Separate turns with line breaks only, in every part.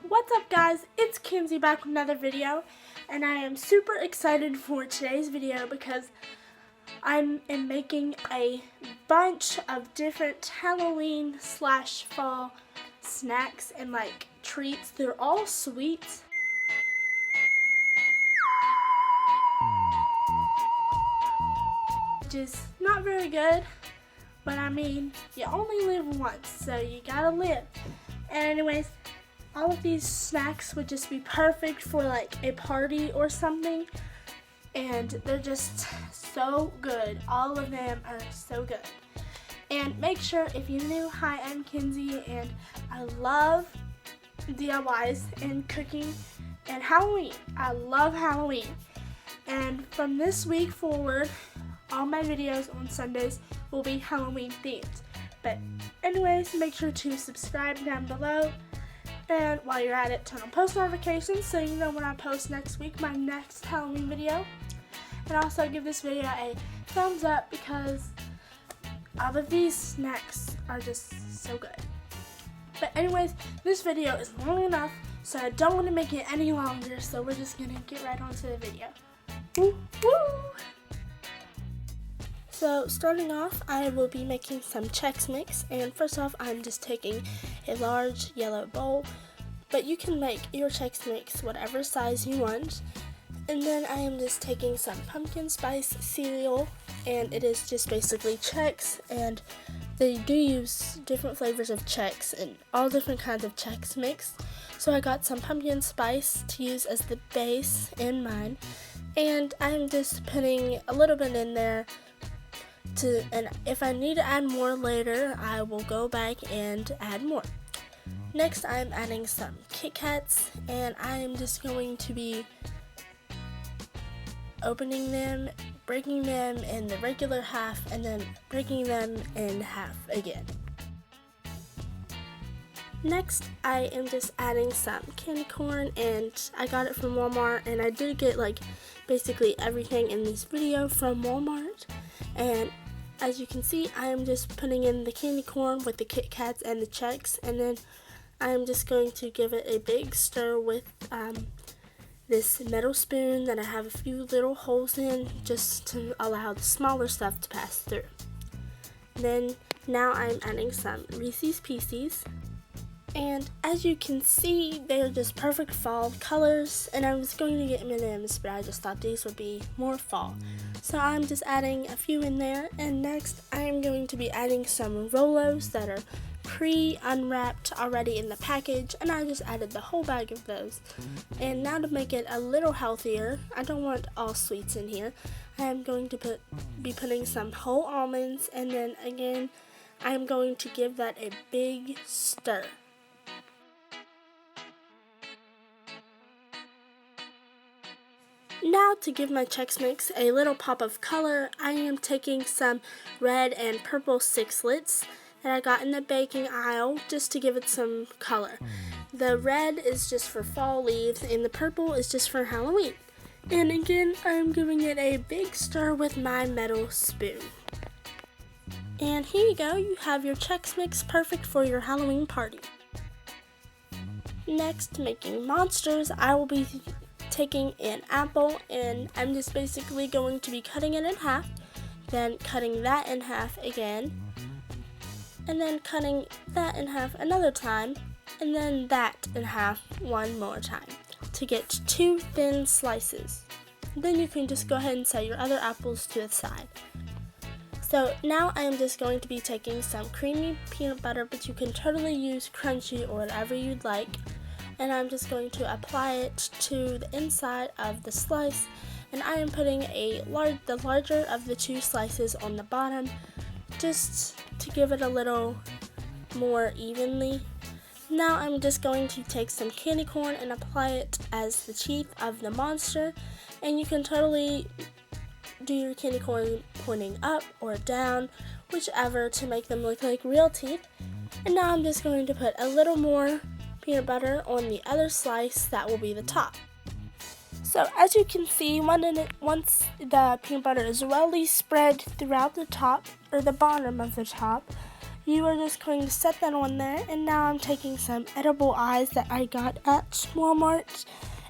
What's up guys, it's Kinsey back with another video, and I am super excited for today's video because I am making a bunch of different Halloween / fall snacks and like treats. They're all sweets. Which is not very good, but I mean, you only live once, so you gotta live. And anyways, all of these snacks would just be perfect for like a party or something, and they're just so good. All of them are so good. And make sure, if you're new, hi, I'm Kinsey, and I love DIYs and cooking and Halloween. I love Halloween. And from this week forward, all my videos on Sundays will be Halloween themed. But anyways, make sure to subscribe down below. And while you're at it, turn on post notifications so you know when I post next week, my next Halloween video. And also give this video a thumbs up because all of these snacks are just so good. But anyways, this video is long enough, so I don't want to make it any longer, so we're just going to get right on to the video. Woo, woo! So starting off, I will be making some Chex Mix, and first off, I'm just taking a large yellow bowl, but you can make your Chex Mix whatever size you want. And then I am just taking some pumpkin spice cereal, and it is just basically Chex, and they do use different flavors of Chex and all different kinds of Chex Mix. So I got some pumpkin spice to use as the base in mine, and I'm just putting a little bit in there. And if I need to add more later, I will go back and add more. Next, I'm adding some Kit Kats, and I am just going to be opening them, breaking them in the regular half, and then breaking them in half again. Next, I am just adding some candy corn, and I got it from Walmart, and I did get like basically everything in this video from Walmart. And as you can see, I am just putting in the candy corn with the Kit Kats and the Chex, and then I'm just going to give it a big stir with this metal spoon that I have a few little holes in just to allow the smaller stuff to pass through. Then now I'm adding some Reese's Pieces, and as you can see, they are just perfect fall colors, and I was going to get M&Ms, but I just thought these would be more fall. So I'm just adding a few in there, and next I am going to be adding some Rolos that are pre-unwrapped already in the package, and I just added the whole bag of those. And now to make it a little healthier, I don't want all sweets in here, I am going to be putting some whole almonds, and then again I'm going to give that a big stir. Now to give my Chex Mix a little pop of color, I am taking some red and purple sixlets that I got in the baking aisle just to give it some color. The red is just for fall leaves, and the purple is just for Halloween. And again, I am giving it a big stir with my metal spoon. And here you go, you have your Chex Mix perfect for your Halloween party. Next, making monsters, I will be taking an apple, and I'm just basically going to be cutting it in half, then cutting that in half again, and then cutting that in half another time, and then that in half one more time to get 2 thin slices. Then you can just go ahead and set your other apples to the side. So now I am just going to be taking some creamy peanut butter, but you can totally use crunchy or whatever you'd like. And I'm just going to apply it to the inside of the slice, and I am putting the larger of the 2 slices on the bottom just to give it a little more evenly. Now I'm just going to take some candy corn and apply it as the teeth of the monster, and you can totally do your candy corn pointing up or down, whichever, to make them look like real teeth. And now I'm just going to put a little more peanut butter on the other slice that will be the top. So as you can see, once the peanut butter is well spread throughout the top, or the bottom of the top, you are just going to set that on there. And now I'm taking some edible eyes that I got at Walmart,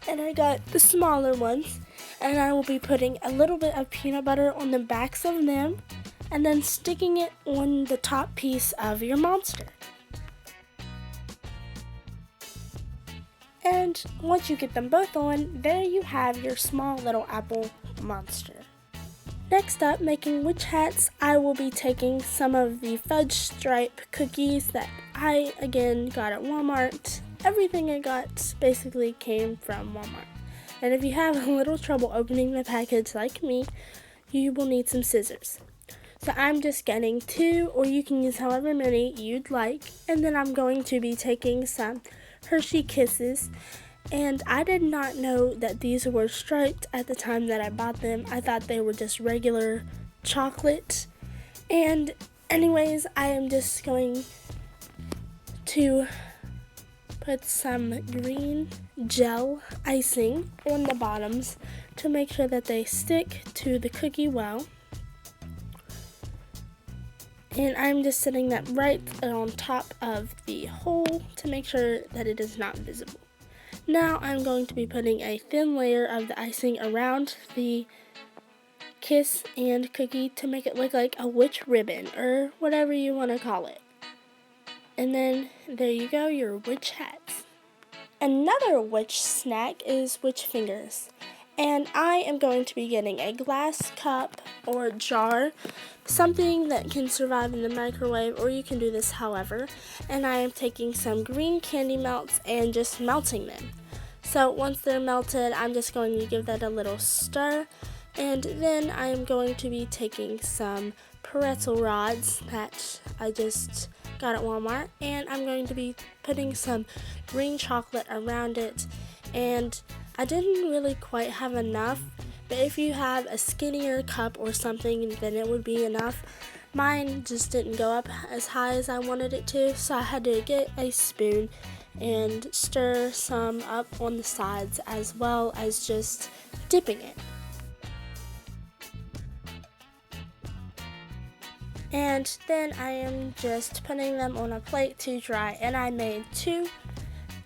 and I got the smaller ones, and I will be putting a little bit of peanut butter on the backs of them and then sticking it on the top piece of your monster. And once you get them both on, there you have your small little apple monster. Next up, making witch hats, I will be taking some of the fudge stripe cookies that I, again, got at Walmart. Everything I got basically came from Walmart. And if you have a little trouble opening the package like me, you will need some scissors. So I'm just getting 2, or you can use however many you'd like. And then I'm going to be taking some Hershey Kisses. And I did not know that these were striped at the time that I bought them. I thought they were just regular chocolate. And anyways, I am just going to put some green gel icing on the bottoms to make sure that they stick to the cookie well. And I'm just setting that right on top of the hole to make sure that it is not visible. Now I'm going to be putting a thin layer of the icing around the kiss and cookie to make it look like a witch ribbon, or whatever you want to call it. And then there you go, your witch hats. Another witch snack is witch fingers. And I am going to be getting a glass cup or jar, something that can survive in the microwave, or you can do this however. And I am taking some green candy melts and just melting them. So once they're melted, I'm just going to give that a little stir. And then I am going to be taking some pretzel rods that I just got at Walmart, and I'm going to be putting some green chocolate around it. And I didn't really quite have enough, but if you have a skinnier cup or something, then it would be enough. Mine just didn't go up as high as I wanted it to, so I had to get a spoon and stir some up on the sides, as well as just dipping it. And then I am just putting them on a plate to dry, and I made 2.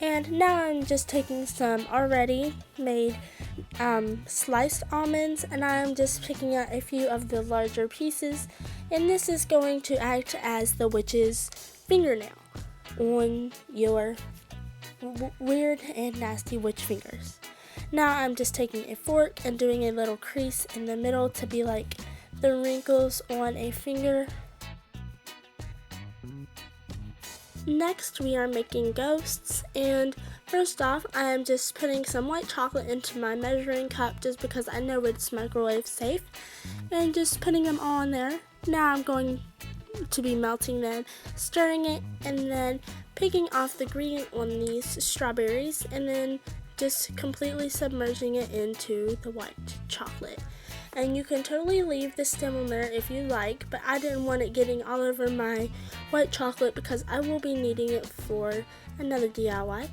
And now I'm just taking some already made sliced almonds, and I'm just picking out a few of the larger pieces, and this is going to act as the witch's fingernail on your weird and nasty witch fingers. Now I'm just taking a fork and doing a little crease in the middle to be like the wrinkles on a finger. Next, we are making ghosts, and first off, I am just putting some white chocolate into my measuring cup just because I know it's microwave safe, and just putting them all in there. Now I'm going to be melting them, stirring it, and then picking off the green on these strawberries, and then just completely submerging it into the white chocolate. And you can totally leave the stem on there if you like, but I didn't want it getting all over my white chocolate because I will be needing it for another DIY.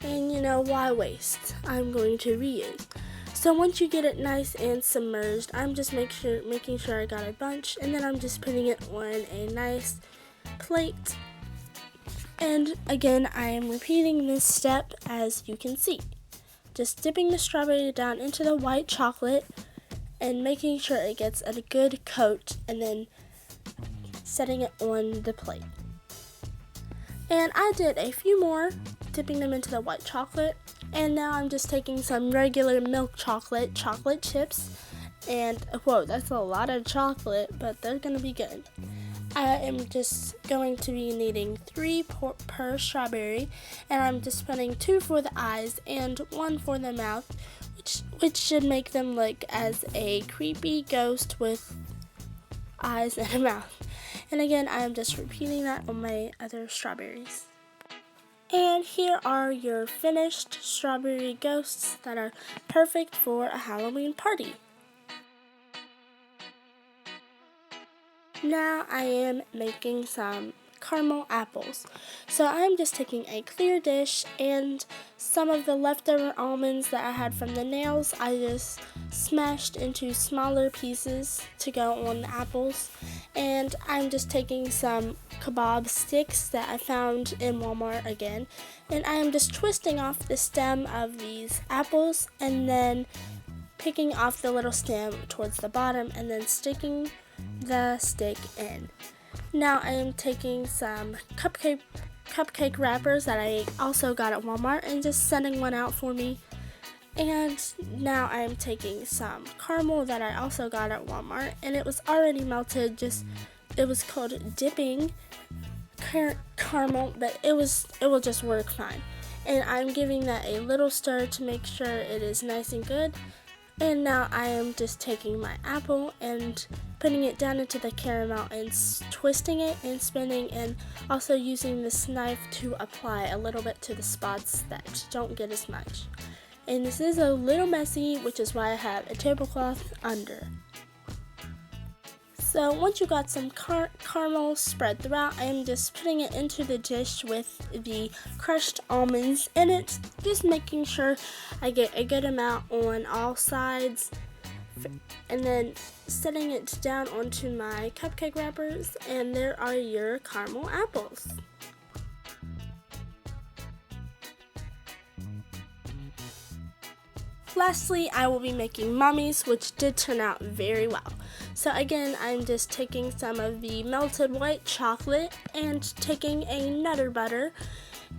And you know, why waste? I'm going to reuse. So once you get it nice and submerged, I'm just making sure I got a bunch, and then I'm just putting it on a nice plate. And again, I am repeating this step as you can see. Just dipping the strawberry down into the white chocolate and making sure it gets a good coat, and then setting it on the plate. And I did a few more, dipping them into the white chocolate, and now I'm just taking some regular milk chocolate chips, and whoa, that's a lot of chocolate, but they're gonna be good. I am just going to be needing 3 per strawberry, and I'm just putting 2 for the eyes and 1 for the mouth, which should make them look as a creepy ghost with eyes and a mouth. And again, I am just repeating that on my other strawberries. And here are your finished strawberry ghosts that are perfect for a Halloween party. Now I am making some caramel apples. So I'm just taking a clear dish, and some of the leftover almonds that I had from the nails I just smashed into smaller pieces to go on the apples. And I'm just taking some kebab sticks that I found in Walmart again, and I am just twisting off the stem of these apples and then picking off the little stem towards the bottom and then sticking the stick in. Now I am taking some cupcake wrappers that I also got at Walmart and just sending one out for me. And now I am taking some caramel that I also got at Walmart, and it was already melted, it was called dipping caramel, but it will just work fine. And I'm giving that a little stir to make sure it is nice and good. And now I am just taking my apple and putting it down into the caramel and twisting it and spinning, and also using this knife to apply a little bit to the spots that don't get as much. And this is a little messy, which is why I have a tablecloth under. So once you got some caramel spread throughout, I am just putting it into the dish with the crushed almonds in it, just making sure I get a good amount on all sides, and then setting it down onto my cupcake wrappers, and there are your caramel apples. Lastly, I will be making mummies, which did turn out very well. So again, I'm just taking some of the melted white chocolate and taking a Nutter Butter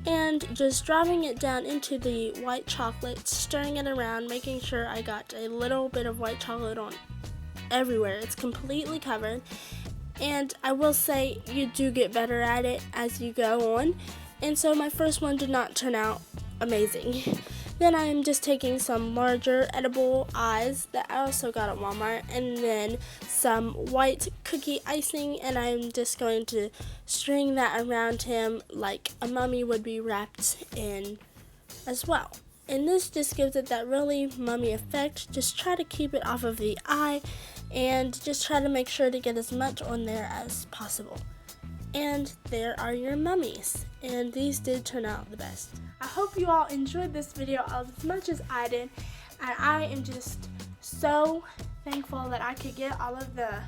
and just dropping it down into the white chocolate, stirring it around, making sure I got a little bit of white chocolate on everywhere. It's completely covered. And I will say you do get better at it as you go on. And so my first one did not turn out amazing. Then I am just taking some larger edible eyes that I also got at Walmart, and then some white cookie icing, and I'm just going to string that around him like a mummy would be wrapped in as well. And this just gives it that really mummy effect. Just try to keep it off of the eye and just try to make sure to get as much on there as possible. And there are your mummies, and these did turn out the best. I hope you all enjoyed this video as much as I did, and I am just so thankful that I could get all of the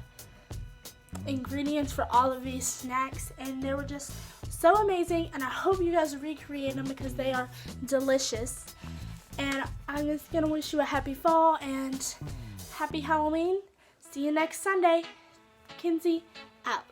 ingredients for all of these snacks, and they were just so amazing, and I hope you guys recreate them because they are delicious. And I'm just gonna wish you a happy fall and happy Halloween. See you next Sunday. Kinsey out.